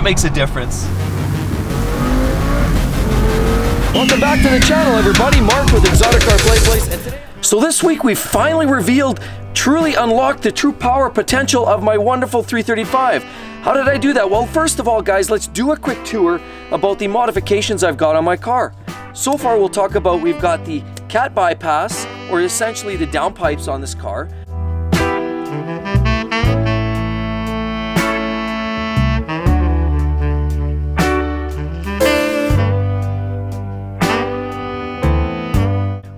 that makes a difference. Welcome back to the channel, everybody. Mark with Exotic Car Play Place. And today, so this week we finally truly unlocked the true power potential of my wonderful 335. How did I do that? Well, first of all, guys, let's do a quick tour about the modifications I've got on my car. So far, we'll talk about, we've got the cat bypass, or essentially the downpipes on this car.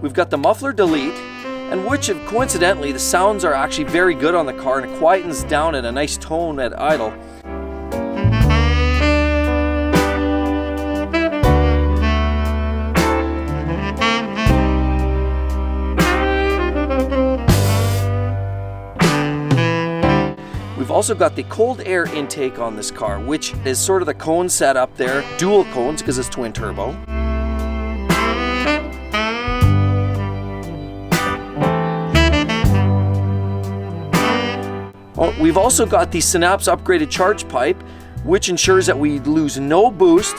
We've got the muffler delete, and which coincidentally the sounds are actually very good on the car, and it quietens down at a nice tone at idle. We've also got the cold air intake on this car, which is sort of the cone setup there, dual cones because it's twin turbo. We've also got the Synapse upgraded charge pipe, which ensures that we lose no boost.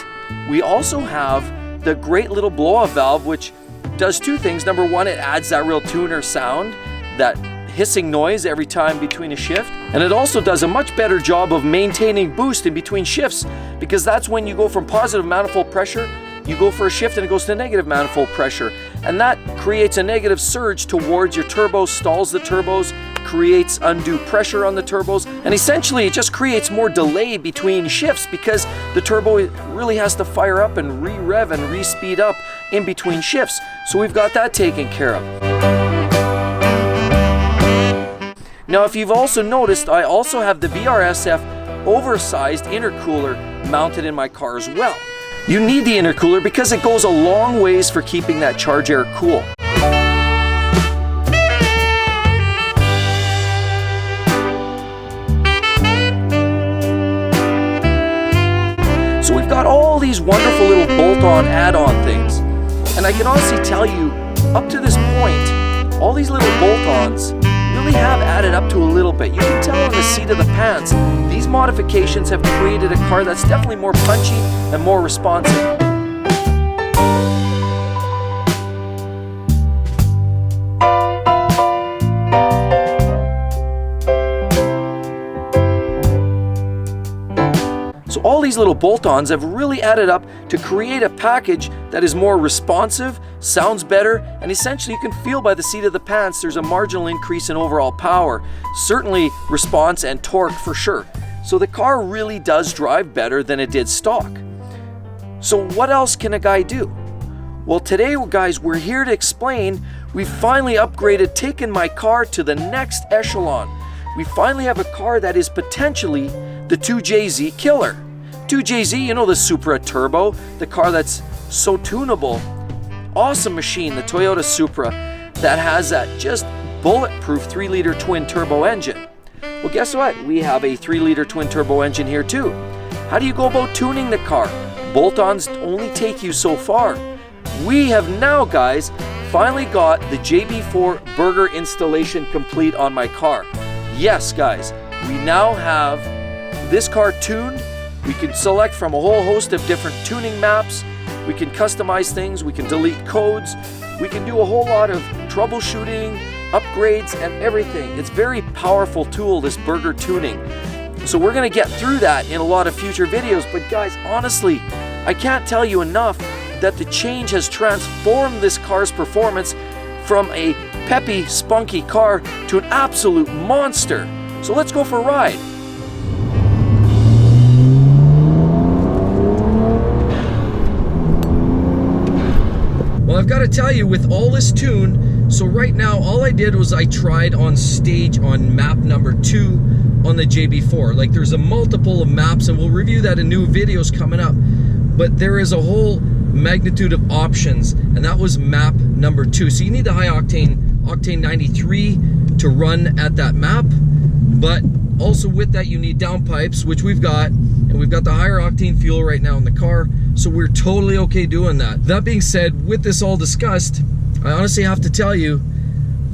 We also have the great little blow-off valve, which does two things. Number one, it adds that real tuner sound, that hissing noise every time between a shift. And it also does a much better job of maintaining boost in between shifts, because that's when you go from positive manifold pressure, you go for a shift and it goes to negative manifold pressure. And that creates a negative surge towards your turbos, stalls the turbos, creates undue pressure on the turbos, and essentially it just creates more delay between shifts because the turbo really has to fire up and re-rev and re-speed up in between shifts. So we've got that taken care of. Now, if you've also noticed, I also have the VRSF oversized intercooler mounted in my car as well. You need the intercooler because it goes a long ways for keeping that charge air cool. So we've got all these wonderful little bolt-on add-on things. And I can honestly tell you, up to this point, all these little bolt-ons really have added up to a little bit. You can tell on the seat of the pants, these modifications have created a car that's definitely more punchy and more responsive. So all these little bolt-ons have really added up to create a package that is more responsive, sounds better, and essentially you can feel by the seat of the pants there's a marginal increase in overall power, certainly response and torque for sure. So the car really does drive better than it did stock. So what else can a guy do? Well, today, guys, we're here to explain we finally upgraded, taken my car to the next echelon. We finally have a car that is potentially the 2JZ killer. 2JZ, you know, the Supra Turbo, the car that's so tunable. Awesome machine, the Toyota Supra, that has that just bulletproof 3-liter twin turbo engine. Well, guess what? We have a 3-liter twin turbo engine here too. How do you go about tuning the car? Bolt-ons only take you so far. We have now, guys, finally got the JB4 Burger installation complete on my car. Yes, guys, we now have this car tuned. We can select from a whole host of different tuning maps. We can customize things. We can delete codes. We can do a whole lot of troubleshooting, upgrades, and everything. It's a very powerful tool, this Burger tuning. So we're going to get through that in a lot of future videos. But guys, honestly, I can't tell you enough that the change has transformed this car's performance from a peppy, spunky car to an absolute monster. So let's go for a ride. Well, I've got to tell you, with all this tune, so right now all I did was I tried on stage on map number 2 on the JB4. Like, there's a multiple of maps, and we'll review that in new videos coming up. But there is a whole magnitude of options, and that was map number 2. So you need the high octane 93 to run at that map, but also with that you need downpipes, which we've got, and we've got the higher octane fuel right now in the car, so we're totally okay doing that. That being said, with this all discussed, I honestly have to tell you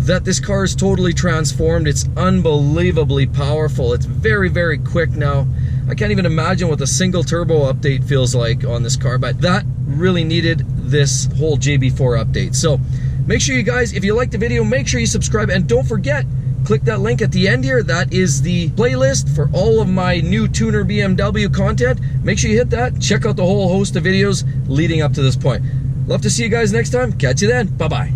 that this car is totally transformed. It's unbelievably powerful. It's very, very quick now. I can't even imagine what the single turbo update feels like on this car, but that really needed this whole JB4 update. So make sure you guys, if you like the video, make sure you subscribe, and don't forget, click that link at the end here. That is the playlist for all of my new tuner BMW content. Make sure you hit that. Check out the whole host of videos leading up to this point. Love to see you guys next time. Catch you then. Bye-bye.